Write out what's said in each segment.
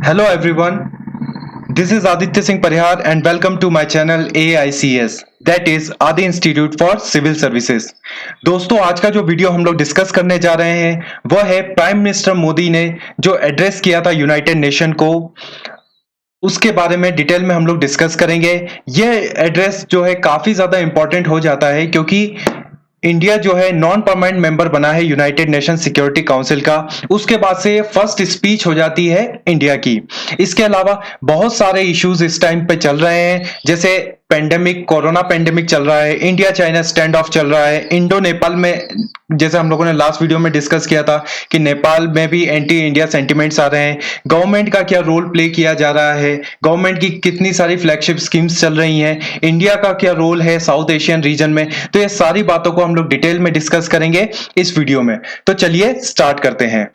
Hello everyone, this is Aditya Singh Parihar and welcome to my channel AICS, that is Adi Institute for Civil Services। दोस्तों आज का जो video हम लोग discuss करने जा रहे हैं वह है प्राइम मिनिस्टर मोदी ने जो एड्रेस किया था यूनाइटेड नेशन को, उसके बारे में डिटेल में हम लोग डिस्कस करेंगे। यह एड्रेस जो है काफी ज्यादा इंपॉर्टेंट हो जाता है क्योंकि इंडिया जो है नॉन परमानेंट मेंबर बना है यूनाइटेड नेशन सिक्योरिटी काउंसिल का। उसके बाद से ये फर्स्ट स्पीच हो जाती है इंडिया की। इसके अलावा बहुत सारे इश्यूज इस टाइम पे चल रहे हैं, जैसे पेंडेमिक, कोरोना पेंडेमिक चल रहा है, इंडिया चाइना स्टैंड ऑफ चल रहा है, इंडो नेपाल में जैसे हम लोगों ने लास्ट वीडियो में डिस्कस किया था कि नेपाल में भी एंटी इंडिया सेंटिमेंट्स आ रहे हैं। गवर्नमेंट का क्या रोल प्ले किया जा रहा है, गवर्नमेंट की कितनी सारी फ्लैगशिप स्कीम्स चल रही हैं, इंडिया का क्या रोल है साउथ एशियन रीजन में, तो ये सारी बातों को हम लोग डिटेल में डिस्कस करेंगे इस वीडियो में। तो चलिए स्टार्ट करते हैं।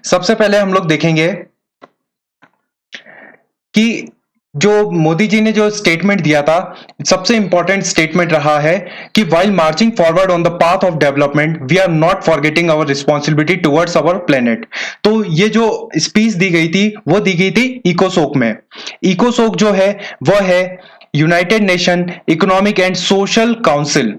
सबसे पहले हम लोग देखेंगे कि जो मोदी जी ने जो स्टेटमेंट दिया था, सबसे इंपॉर्टेंट स्टेटमेंट रहा है कि while marching forward on the path of development we are not forgetting our responsibility towards our planet. तो ये जो स्पीच दी गई थी वो दी गई थी इकोसोक में। इकोसोक जो है वह है United nation economic and social council.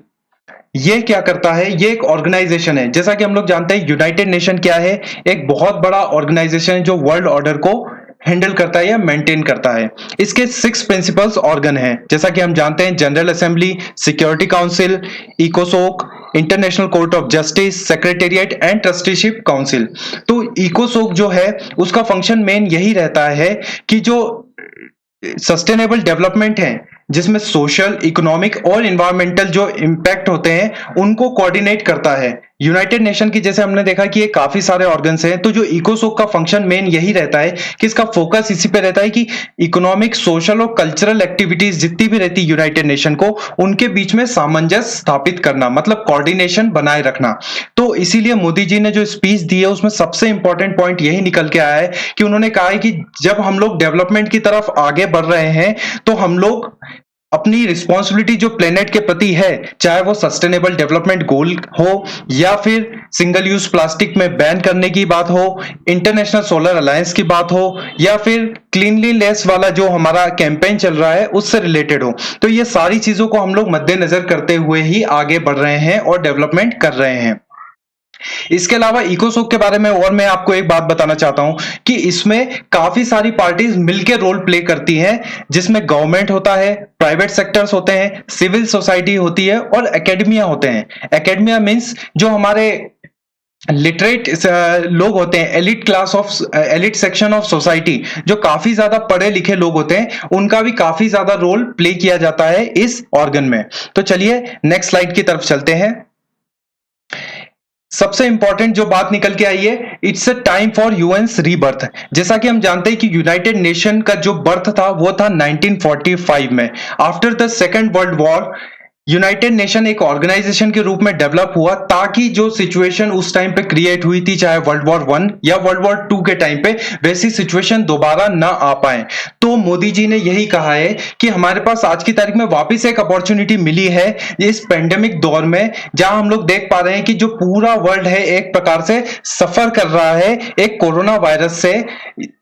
ये क्या करता है, ये एक ऑर्गेनाइजेशन है। जैसा कि हम लोग जानते हैं यूनाइटेड नेशन क्या है, एक बहुत बड़ा ऑर्गेनाइजेशन है जो वर्ल्ड ऑर्डर को हैंडल करता है या मेंटेन करता है। इसके 6 प्रिंसिपल्स ऑर्गन हैं, जैसा कि हम जानते हैं general assembly, security council, इकोसोक, international court of justice, secretariat and trusteeship council. तो इकोसोक जो है उसका फंक्शन मेन यही रहता है कि जो सस्टेनेबल डेवलपमेंट है जिसमें सोशल, इकोनॉमिक और इन्वायरमेंटल जो इम्पैक्ट होते हैं उनको कोऑर्डिनेट करता है। यूनाइटेड नेशन की जैसे हमने देखा कि ये काफी सारे ऑर्गन्स हैं, तो जो इकोसोक का फंक्शन मेन यही रहता है कि इसका फोकस इसी पे रहता है कि इकोनॉमिक, सोशल और कल्चरल एक्टिविटीज जितनी भी रहती है यूनाइटेड नेशन को, उनके बीच में सामंजस्य स्थापित करना, मतलब कोऑर्डिनेशन बनाए रखना। तो इसीलिए मोदी जी ने जो स्पीच दी है उसमें सबसे इंपॉर्टेंट पॉइंट यही निकल के आया है कि उन्होंने कहा है कि जब हम लोग डेवलपमेंट की तरफ आगे बढ़ रहे हैं तो हम लोग अपनी रिस्पॉन्सिबिलिटी जो प्लेनेट के प्रति है, चाहे वो सस्टेनेबल डेवलपमेंट गोल हो या फिर सिंगल यूज प्लास्टिक में बैन करने की बात हो, इंटरनेशनल सोलर अलायंस की बात हो या फिर क्लीनलीनेस वाला जो हमारा कैंपेन चल रहा है उससे रिलेटेड हो, तो ये सारी चीजों को हम लोग मद्देनजर करते हुए ही आगे बढ़ रहे हैं और डेवलपमेंट कर रहे हैं। इसके अलावा इकोसोक के बारे में और मैं आपको एक बात बताना चाहता हूं कि इसमें काफी सारी पार्टीज मिलकर रोल प्ले करती हैं, जिसमें गवर्नमेंट होता है, प्राइवेट सेक्टर्स होते हैं, सिविल सोसाइटी होती है और एकेडमिया होते हैं। एकेडमिया मींस जो हमारे लिटरेट लोग होते हैं, एलिट सेक्शन ऑफ सोसाइटी, जो काफी ज्यादा पढ़े लिखे लोग होते हैं, उनका भी काफी ज्यादा रोल प्ले किया जाता है इस ऑर्गन में। तो चलिए नेक्स्ट स्लाइड की तरफ चलते हैं। सबसे इंपॉर्टेंट जो बात निकल के आई है, it's a time for UN's rebirth. जैसा कि हम जानते हैं कि यूनाइटेड नेशन का जो बर्थ था वो था 1945 में। After the second world war United nation एक ऑर्गेनाइजेशन के रूप में डेवलप हुआ ताकि जो सिचुएशन उस टाइम पे क्रिएट हुई थी, चाहे वर्ल्ड वॉर 1 या वर्ल्ड वॉर 2 के टाइम पे, वैसी सिचुएशन दोबारा ना आ पाए। तो मोदी जी ने यही कहा है कि हमारे पास आज की तारीख में वापस एक अपॉर्चुनिटी मिली है इस पेंडेमिक दौर में, जहां हम लोग देख पा रहे हैं कि जो पूरा वर्ल्ड है एक प्रकार से सफर कर रहा है एक कोरोना वायरस से।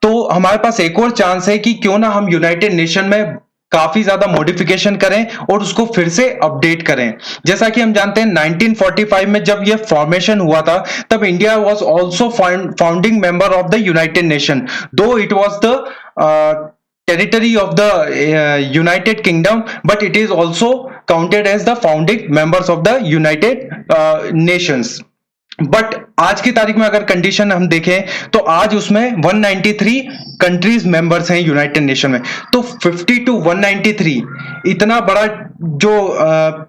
तो हमारे पास एक और चांस है कि क्यों ना हम यूनाइटेड नेशन में काफी ज्यादा मॉडिफिकेशन करें और उसको फिर से अपडेट करें। जैसा कि हम जानते हैं 1945 में जब यह फॉर्मेशन हुआ था, तब India was also founding member of the united nation, though it was the territory of the United Kingdom, but it is also counted as the founding members of the United Nations। But आज की तारीख में अगर condition हम देखें तो आज उसमें 193 कंट्रीज मेंबर्स हैं यूनाइटेड नेशन में। तो 50 to 193 इतना बड़ा जो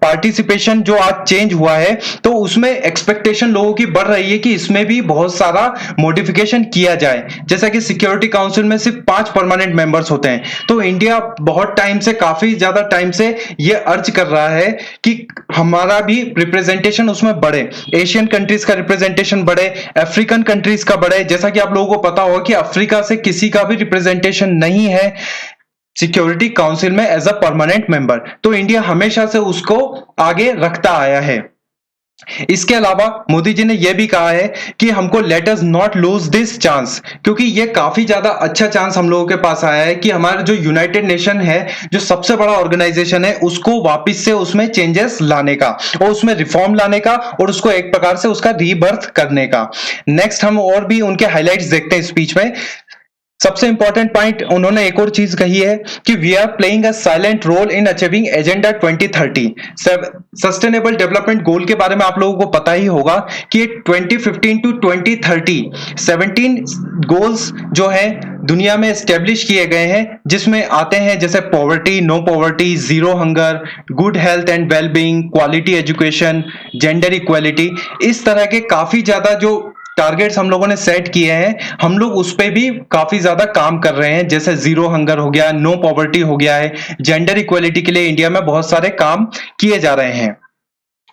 पार्टिसिपेशन जो आज चेंज हुआ है, तो उसमें एक्सपेक्टेशन लोगों की बढ़ रही है कि इसमें भी बहुत सारा मॉडिफिकेशन किया जाए। जैसा कि सिक्योरिटी काउंसिल में सिर्फ 5 परमानेंट मेंबर्स होते हैं, तो इंडिया बहुत टाइम से, काफी ज्यादा टाइम से ये अर्ज कर रहा है कि हमारा भी रिप्रेजेंटेशन उसमें बढ़े, एशियन कंट्रीज का रिप्रेजेंटेशन बढ़े, अफ्रीकन कंट्रीज का बढ़े। जैसा कि आप लोगों को पता होगा कि अफ्रीका से किसी का भी रिप्रेजेंटेशन नहीं है सिक्योरिटी काउंसिल में एज अ परमानेंट मेंबर, तो इंडिया हमेशा से उसको आगे रखता आया है। इसके अलावा मोदी जी ने यह भी कहा है कि हमको let us not lose this chance, क्योंकि ये काफी ज्यादा अच्छा चांस हम लोगों के पास आया है कि हमारा जो यूनाइटेड नेशन है, जो सबसे बड़ा ऑर्गेनाइजेशन है, उसको वापस से उसमें चेंजेस लाने का और उसमें रिफॉर्म लाने का और उसको एक प्रकार से उसका रीबर्थ करने का। नेक्स्ट हम और भी उनके हाइलाइट्स देखते हैं स्पीच में। सबसे इंपॉर्टेंट पॉइंट उन्होंने एक और चीज कही है कि we are playing a silent role in achieving agenda 2030। Sustainable development goal के बारे में आप लोगों को पता ही होगा कि 2015 टू 2030 17 गोल्स जो है दुनिया में एस्टेब्लिश किए गए हैं, जिसमें आते हैं जैसे poverty, no poverty, zero hunger, good health and wellbeing, quality education, gender equality. इस तरह के काफी ज्यादा जो टारगेट्स हम लोगों ने सेट किए हैं, हम लोग उस पे भी काफी ज्यादा काम कर रहे हैं। जैसे जीरो हंगर हो गया, नो पॉवर्टी हो गया है, जेंडर इक्वालिटी के लिए इंडिया में बहुत सारे काम किए जा रहे हैं।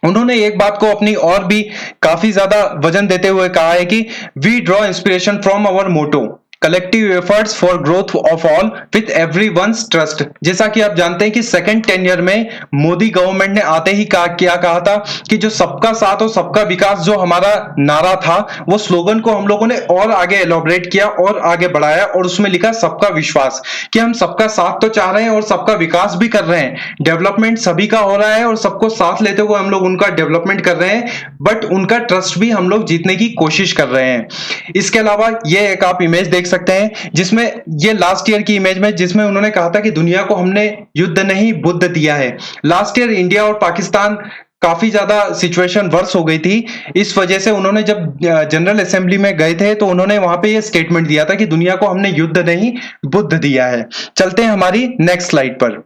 उन्होंने एक बात को अपनी और भी काफी ज्यादा वजन देते हुए कहा है कि we draw inspiration from our motto collective efforts for growth of all with everyone's trust. जैसा कि आप जानते हैं कि सेकंड टेन्योर में मोदी गवर्नमेंट ने आते ही क्या कहा था कि जो सबका साथ और सबका विकास जो हमारा नारा था, वो स्लोगन को हम लोगों ने और आगे एलोबरेट किया और आगे बढ़ाया और उसमें लिखा सबका विश्वास, कि हम सबका साथ तो चाह रहे हैं और सबका विकास भी कर रहे हैं। डेवलपमेंट सभी का हो रहा है और सबको साथ लेते हुए हम लोग उनका डेवलपमेंट कर रहे हैं, बट उनका ट्रस्ट भी हम लोग जीतने की कोशिश कर रहे हैं। इसके अलावा ये एक आप इमेज देख सकते हैं जिसमें ये लास्ट ईयर की इमेज में, जिसमें उन्होंने कहा था कि दुनिया को हमने युद्ध नहीं बुद्ध दिया है। लास्ट ईयर इंडिया और पाकिस्तान काफी ज्यादा सिचुएशन वर्स हो गई थी। इस वजह से उन्होंने जब जनरल असेंबली में गए थे तो उन्होंने वहां पे ये स्टेटमेंट दिया था कि दुनिया को हमने युद्ध नहीं बुद्ध दिया है। चलते हैं हमारी नेक्स्ट स्लाइड पर।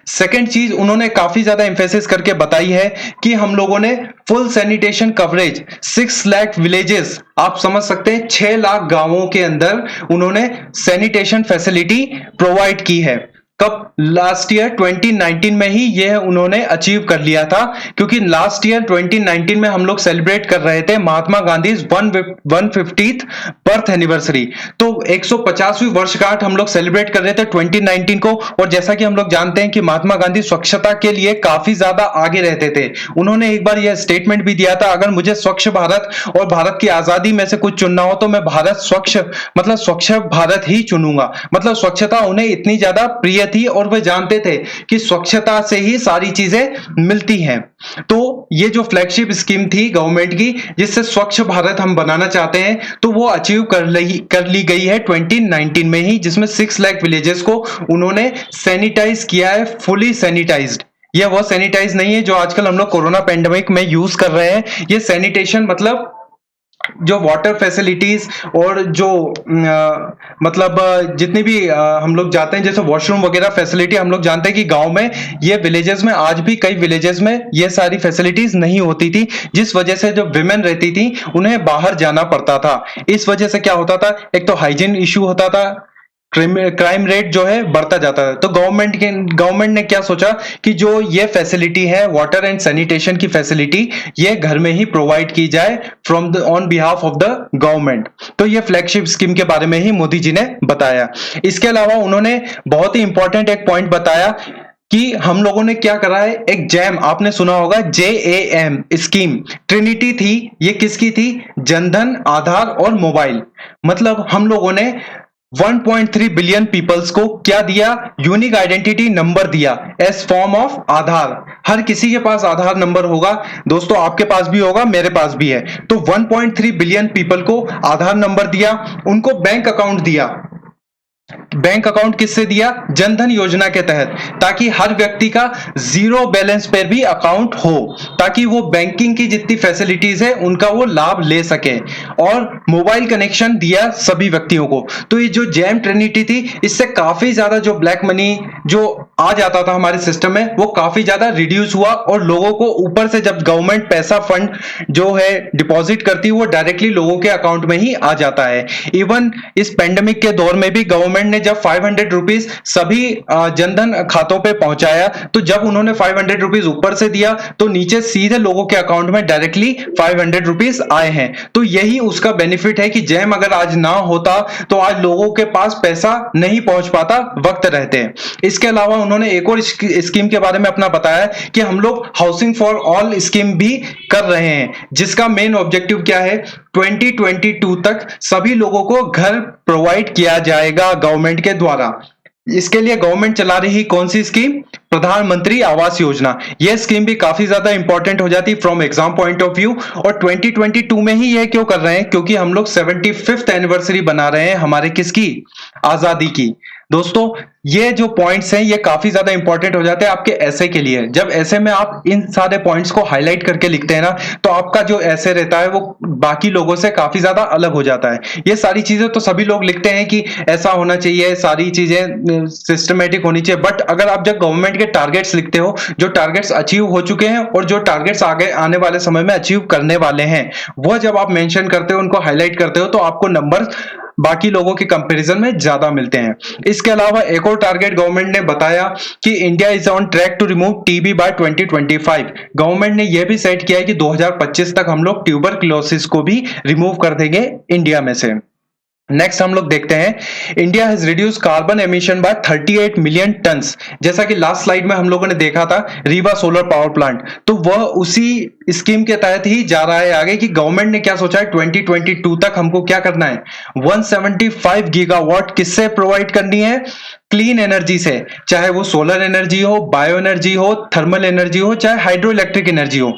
सेकेंड चीज उन्होंने काफी ज्यादा एम्फेसिस करके बताई है कि हम लोगों ने full sanitation coverage 6 lakh villages, आप समझ सकते हैं 6 लाख गांवों के अंदर उन्होंने सैनिटेशन फैसिलिटी प्रोवाइड की है। कब? लास्ट ईयर 2019 में ही यह उन्होंने अचीव कर लिया था, क्योंकि लास्ट ईयर 2019 में हम लोग सेलिब्रेट कर रहे थे Mahatma Gandhi 150th birth anniversary. तो 150वीं वर्षगांठ हम लोग सेलिब्रेट कर रहे थे 2019 को। और जैसा कि हम लोग जानते हैं कि महात्मा गांधी स्वच्छता के लिए काफी ज्यादा आगे रहते थे। उन्होंने एक बार यह स्टेटमेंट भी दिया था, अगर मुझे स्वच्छ भारत और भारत की आजादी में से कुछ चुनना हो तो मैं भारत स्वच्छ भारत ही चुनूंगा। मतलब स्वच्छता उन्हें इतनी ज्यादा प्रिय थी और वे जानते थे कि स्वच्छता से ही सारी चीजें मिलती हैं। तो ये जो फ्लैगशिप स्कीम थी गवर्नमेंट की, जिससे स्वच्छ भारत हम बनाना चाहते हैं, तो वो अचीव कर ली गई है 2019 में ही, जिसमें 6 लाख विलेजेस को उन्होंने सैनिटाइज किया है, फुली सैनिटाइज्ड। ये वो सैनिटाइज नहीं है जो आजकल हम लोग कोरोना पेंडेमिक में यूज कर रहे हैं। ये सैनिटेशन मतलब जो वाटर फैसिलिटीज और जो जितनी भी हम लोग जाते हैं जैसे वॉशरूम वगैरह फैसिलिटी, हम लोग जानते हैं कि गांव में, ये विलेजेस में आज भी कई विलेजेस में ये सारी फैसिलिटीज नहीं होती थी, जिस वजह से जो विमेन रहती थी उन्हें बाहर जाना पड़ता था। इस वजह से क्या होता था, एक तो हाइजीन इश्यू होता था, क्राइम रेट जो है बढ़ता जाता है। तो गवर्नमेंट ने क्या सोचा कि जो ये फैसिलिटी है वाटर एंड सैनिटेशन की फैसिलिटी, ये घर में ही प्रोवाइड की जाए from the on behalf of the government. तो ये फ्लैगशिप स्कीम के बारे में ही मोदी जी ने बताया। इसके अलावा उन्होंने बहुत ही इंपॉर्टेंट एक पॉइंट बताया कि हम लोगों ने क्या करा है, एक जैम आपने सुना होगा, JAM स्कीम ट्रिनिटी थी। ये किसकी थी? जनधन, आधार और मोबाइल। मतलब हम लोगों ने 1.3 बिलियन पीपल्स को क्या दिया? यूनिक आइडेंटिटी नंबर दिया एस फॉर्म ऑफ आधार। हर किसी के पास आधार नंबर होगा दोस्तों, आपके पास भी होगा, मेरे पास भी है। तो 1.3 बिलियन पीपल को आधार नंबर दिया, उनको बैंक अकाउंट दिया। बैंक अकाउंट किससे दिया? जनधन योजना के तहत, ताकि हर व्यक्ति का जीरो बैलेंस पर भी अकाउंट हो, ताकि वो बैंकिंग की जितनी फैसिलिटीज है उनका वो लाभ ले सके। और मोबाइल कनेक्शन दिया सभी व्यक्तियों को। तो ये जो जैम ट्रिनिटी थी, इससे काफी ज्यादा जो ब्लैक मनी जो आ जाता था हमारे सिस्टम में, वो काफी ज्यादा रिड्यूस हुआ और लोगों को ऊपर से जब गवर्नमेंट पैसा फंड जो है डिपॉजिट करती है, वो डायरेक्टली लोगों के अकाउंट में ही आ जाता है। इवन इस पेंडेमिक के दौर में भी गवर्नमेंट ने जब 500 रुपीज सभी जनधन खातों पे पहुंचाया, तो जब उन्होंने 500 रुपीज ऊपर से दिया तो नीचे सीधे लोगों के अकाउंट में डायरेक्टली 500 रुपीज आए हैं। तो यही उसका बेनिफिट है कि जैम अगर आज ना होता तो आज लोगों के पास पैसा नहीं पहुंच पाता वक्त रहते। इसके अलावा उन्होंने एक और स्कीम के बारे में अपना बताया कि हम लोग हाउसिंग फॉर ऑल स्कीम भी कर रहे हैं, जिसका मेन ऑब्जेक्टिव क्या है, 2022 तक सभी लोगों को घर प्रोवाइड किया जाएगा गवर्नमेंट के द्वारा। इसके लिए गवर्नमेंट चला रही कौन सी स्कीम, प्रधानमंत्री आवास योजना। यह स्कीम भी काफी ज्यादा इंपॉर्टेंट हो जाती है from exam point of view. और 2022 में ही यह क्यों कर रहे हैं, क्योंकि हम लोग 75th एनिवर्सरी बना रहे हैं हमारे किसकी, आजादी की। दोस्तों ये जो पॉइंट्स हैं ये काफी ज्यादा इंपॉर्टेंट हो जाते हैं आपके ऐसे के लिए। जब ऐसे में आप इन सारे पॉइंट्स को हाईलाइट करके लिखते हैं ना, तो आपका जो ऐसे रहता है वो बाकी लोगों से काफी ज्यादा अलग हो जाता है। ये सारी चीजें तो सभी लोग लिखते हैं कि ऐसा होना चाहिए, सारी चीजें सिस्टमेटिक होनी चाहिए, बट अगर आप जब गवर्नमेंट के टारगेट्स लिखते हो, जो टारगेट्स अचीव हो चुके हैं और जो टारगेट्स आगे आने वाले समय में अचीव करने वाले हैं, वह जब आप मेंशन करते हो, उनको हाईलाइट करते हो, तो आपको नंबर बाकी लोगों के कंपैरिजन में ज्यादा मिलते हैं। इसके अलावा एक और टारगेट गवर्नमेंट ने बताया कि India is on track to remove TB by 2025। Government ने यह भी सेट किया है कि 2025 तक हम लोग ट्यूबरक्लोसिस को भी रिमूव कर देंगे इंडिया में से। नेक्स्ट हम लोग देखते हैं, India has reduce carbon emission by 38 million turns. जैसा कि लास्ट स्लाइड में हम लोगों ने देखा था रीवा सोलर पावर प्लांट, तो वह उसी स्कीम के तहत ही जा रहा है आगे कि गवर्नमेंट ने क्या सोचा है, 2022 तक हमको क्या करना है, 175 गीगावाट किससे प्रोवाइड करनी है, क्लीन एनर्जी से, चाहे वो सोलर एनर्जी हो, बायो एनर्जी हो, थर्मल एनर्जी हो, चाहे हाइड्रो इलेक्ट्रिक एनर्जी हो,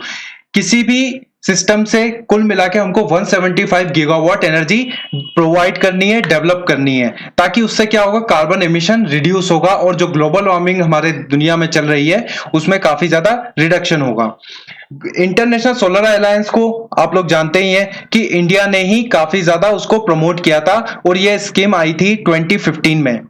किसी भी सिस्टम से कुल मिला के हमको 175 गीगावाट एनर्जी प्रोवाइड करनी है, डेवलप करनी है, ताकि उससे क्या होगा, कार्बन एमिशन रिड्यूस होगा और जो ग्लोबल वार्मिंग हमारे दुनिया में चल रही है उसमें काफी ज्यादा रिडक्शन होगा। इंटरनेशनल सोलर अलायंस को आप लोग जानते ही हैं कि इंडिया ने ही काफी ज्यादा उसको प्रमोट किया था और यह स्कीम आई थी 2015 में।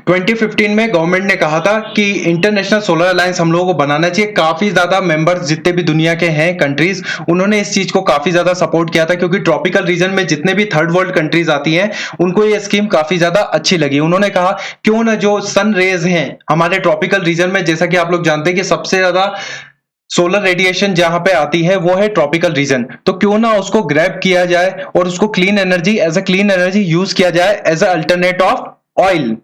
2015 में गवर्नमेंट ने कहा था कि इंटरनेशनल सोलर अलायंस हम लोगों को बनाना चाहिए। काफी ज्यादा मेंबर्स जितने भी दुनिया के हैं कंट्रीज, उन्होंने इस चीज को काफी ज्यादा सपोर्ट किया था, क्योंकि ट्रॉपिकल रीजन में जितने भी थर्ड वर्ल्ड कंट्रीज आती हैं उनको ये स्कीम काफी ज्यादा अच्छी लगी। उन्होंने कहा क्यों ना जो सन रेज हैं हमारे ट्रॉपिकल रीजन में, जैसा कि आप लोग जानते हैं कि सबसे ज्यादा सोलर रेडिएशन जहां पे आती है वो है ट्रॉपिकल रीजन, तो क्यों ना उसको ग्रैब किया जाए और उसको clean energy as a clean energy use किया जाए as a alternate of oil.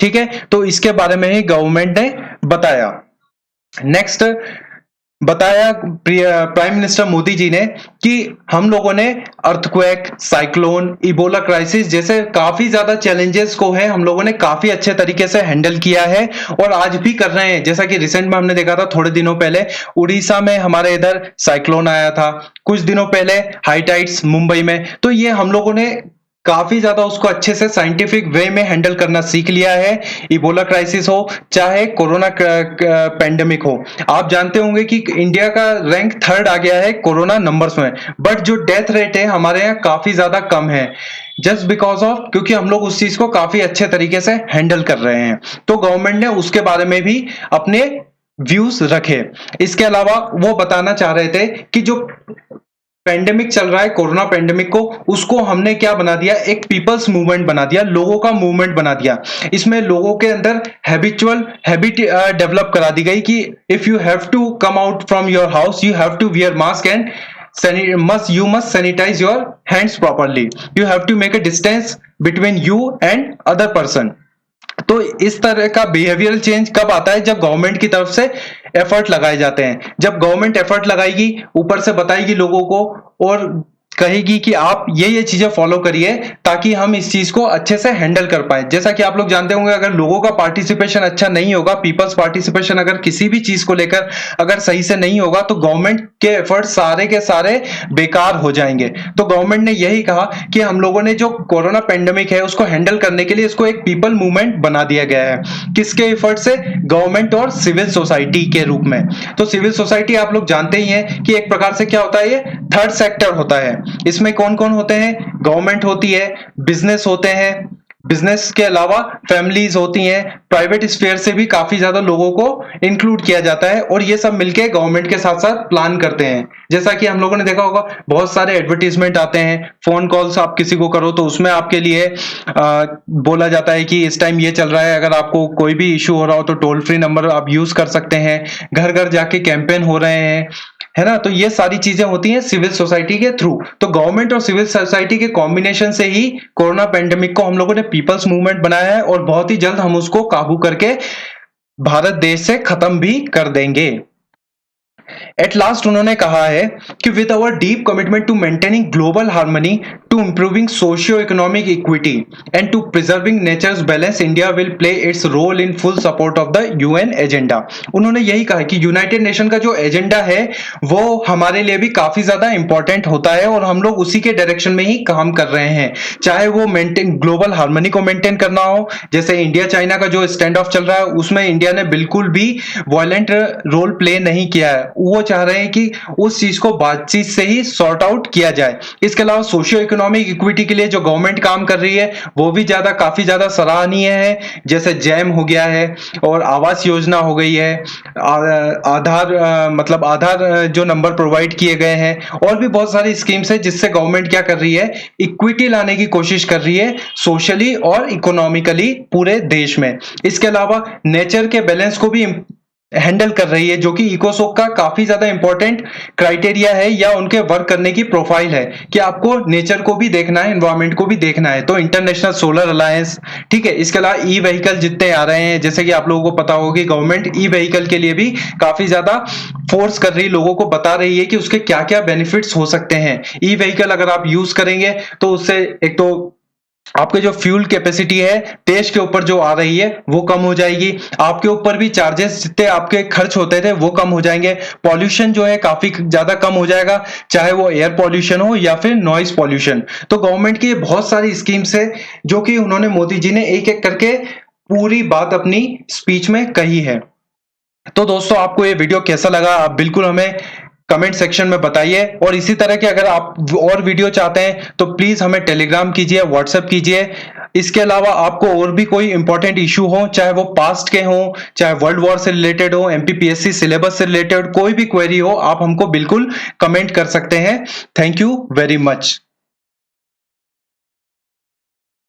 ठीक है, तो इसके बारे में ही गवर्नमेंट ने बताया। नेक्स्ट बताया प्राइम मिनिस्टर मोदी जी ने कि हम लोगों ने अर्थक्वेक, साइक्लोन, इबोला क्राइसिस जैसे काफी ज्यादा चैलेंजेस को है हम लोगों ने काफी अच्छे तरीके से हैंडल किया है और आज भी कर रहे हैं। जैसा कि रिसेंट में हमने देखा था, थोड़े दिनों पहले उड़ीसा में हमारे इधर साइक्लोन आया था, कुछ दिनों पहले हाई टाइड्स मुंबई में, तो ये हम लोगों ने काफी ज्यादा उसको अच्छे से साइंटिफिक वे में हैंडल करना सीख लिया है। इबोला क्राइसिस हो चाहे कोरोना पेंडेमिक हो, आप जानते होंगे कि इंडिया का रैंक 3rd आ गया है कोरोना नंबर्स में, बट जो डेथ रेट है हमारे यहाँ काफी ज्यादा कम है, जस्ट बिकॉज ऑफ क्योंकि हम लोग उस चीज को काफी अच्छे तरीके से हैंडल कर रहे हैं। तो गवर्नमेंट ने उसके बारे में भी अपने व्यूज रखे। इसके अलावा वो बताना चाह रहे थे कि जो पेंडेमिक चल रहा है कोरोना पेंडेमिक को, उसको हमने क्या बना दिया, एक पीपल्स मूवमेंट बना दिया, लोगों का मूवमेंट बना दिया। इसमें लोगों के अंदर हैबिट डेवलप करा दी गई कि if you have to come out from your house you have to wear mask and you must sanitize your hands properly, you have to make a distance between you and other person। तो इस तरह का behavioural change कब आता है, जब government की तरफ से एफर्ट लगाए जाते हैं। जब गवर्नमेंट एफर्ट लगाएगी, ऊपर से बताएगी लोगों को और कहेगी कि आप ये चीजें फॉलो करिए ताकि हम इस चीज को अच्छे से हैंडल कर पाए। जैसा कि आप लोग जानते होंगे, अगर लोगों का पार्टिसिपेशन अच्छा नहीं होगा, पीपल्स पार्टिसिपेशन अगर किसी भी चीज को लेकर अगर सही से नहीं होगा, तो गवर्नमेंट के एफर्ट सारे के सारे बेकार हो जाएंगे। तो गवर्नमेंट ने यही कहा कि हम लोगों ने जो कोरोना पेंडेमिक है उसको हैंडल करने के लिए इसको एक पीपल मूवमेंट बना दिया गया है। किसके एफर्ट से, गवर्नमेंट और सिविल सोसाइटी के रूप में। तो सिविल सोसाइटी आप लोग जानते ही हैं कि एक प्रकार से क्या होता है, ये थर्ड सेक्टर होता है। इसमें कौन कौन होते हैं, गवर्नमेंट होती है, बिजनेस होते हैं, बिजनेस के अलावा फैमिलीज होती हैं, प्राइवेट स्फीयर से भी काफी ज्यादा लोगों को इंक्लूड किया जाता है और ये सब मिलके गवर्नमेंट के साथ साथ प्लान करते हैं। जैसा कि हम लोगों ने देखा होगा, बहुत सारे एडवर्टीजमेंट आते हैं, फोन कॉल्स आप किसी को करो तो उसमें आपके लिए बोला जाता है कि इस टाइम ये चल रहा है, अगर आपको कोई भी इशू हो रहा हो तो टोल फ्री नंबर आप यूज कर सकते हैं, घर घर जाके कैंपेन हो रहे हैं, है ना। तो ये सारी चीजें होती हैं सिविल सोसाइटी के थ्रू। तो गवर्नमेंट और सिविल सोसाइटी के कॉम्बिनेशन से ही कोरोना पेंडेमिक को हम लोगों ने पीपल्स मूवमेंट बनाया है और बहुत ही जल्द हम उसको काबू करके भारत देश से खत्म भी कर देंगे। एट लास्ट उन्होंने कहा है कि with our deep commitment to maintaining global harmony, to improving socio economic equity and to preserving nature's balance, India will play its role in full support of the UN agenda. उन्होंने यही कहा कि United nation का जो agenda है वो हमारे लिए भी काफी ज्यादा इंपॉर्टेंट होता है और हम लोग उसी के डायरेक्शन में ही काम कर रहे हैं। चाहे वो मेंटेन ग्लोबल हार्मनी को मेंटेन करना हो, जैसे इंडिया चाइना का जो स्टैंड ऑफ चल रहा है उसमें इंडिया ने बिल्कुल भी वायलेंट रोल प्ले नहीं किया है, वो चाह रहे हैं कि उस चीज को बातचीत से ही सॉर्ट आउट किया जाए। इसके अलावा सोशियो इकोनॉमिक इक्विटी के लिए जो गवर्नमेंट काम कर रही है वो भी काफी ज्यादा सराहनीय है, जैसे जैम हो गया है और आवास योजना हो गई है, आधार मतलब आधार जो नंबर प्रोवाइड किए गए हैं, और भी बहुत सारी स्कीम्स है जिससे गवर्नमेंट क्या कर रही है, इक्विटी लाने की कोशिश कर रही है सोशली और इकोनॉमिकली पूरे देश में। इसके अलावा नेचर के बैलेंस को भी हैंडल कर रही है, जो कि इकोसोक का काफी ज्यादा इंपॉर्टेंट क्राइटेरिया है या उनके वर्क करने की प्रोफाइल है कि आपको नेचर को भी देखना है, एनवायरमेंट को भी देखना है। तो इंटरनेशनल सोलर अलायंस, ठीक है। इसके अलावा ई व्हीकल जितने आ रहे हैं, जैसे कि आप लोगों को पता होगा कि गवर्नमेंट ई व्हीकल के लिए भी काफी ज्यादा फोर्स कर रही है, लोगों को बता रही है कि उसके क्या क्या बेनिफिट्स हो सकते हैं। ई व्हीकल अगर आप यूज करेंगे तो उससे एक तो आपके जो फ्यूल कैपेसिटी है देश के ऊपर जो आ रही है वो कम हो जाएगी, आपके ऊपर भी चार्जेस जितने आपके खर्च होते थे वो कम हो जाएंगे, पॉल्यूशन जो है काफी ज्यादा कम हो जाएगा, चाहे वो एयर पॉल्यूशन हो या फिर नॉइस पॉल्यूशन। तो गवर्नमेंट की बहुत सारी स्कीम्स है जो कि उन्होंने मोदी जी ने एक एक करके पूरी बात अपनी स्पीच में कही है। तो दोस्तों, आपको ये वीडियो कैसा लगा आप बिल्कुल हमें कमेंट सेक्शन में बताइए, और इसी तरह के अगर आप और वीडियो चाहते हैं तो प्लीज हमें टेलीग्राम कीजिए, व्हाट्सएप कीजिए। इसके अलावा आपको और भी कोई इंपॉर्टेंट इशू हो, चाहे वो पास्ट के हो, चाहे वर्ल्ड वॉर से रिलेटेड हो, एमपीपीएससी सिलेबस से रिलेटेड कोई भी क्वेरी हो, आप हमको बिल्कुल कमेंट कर सकते हैं। Thank you very much.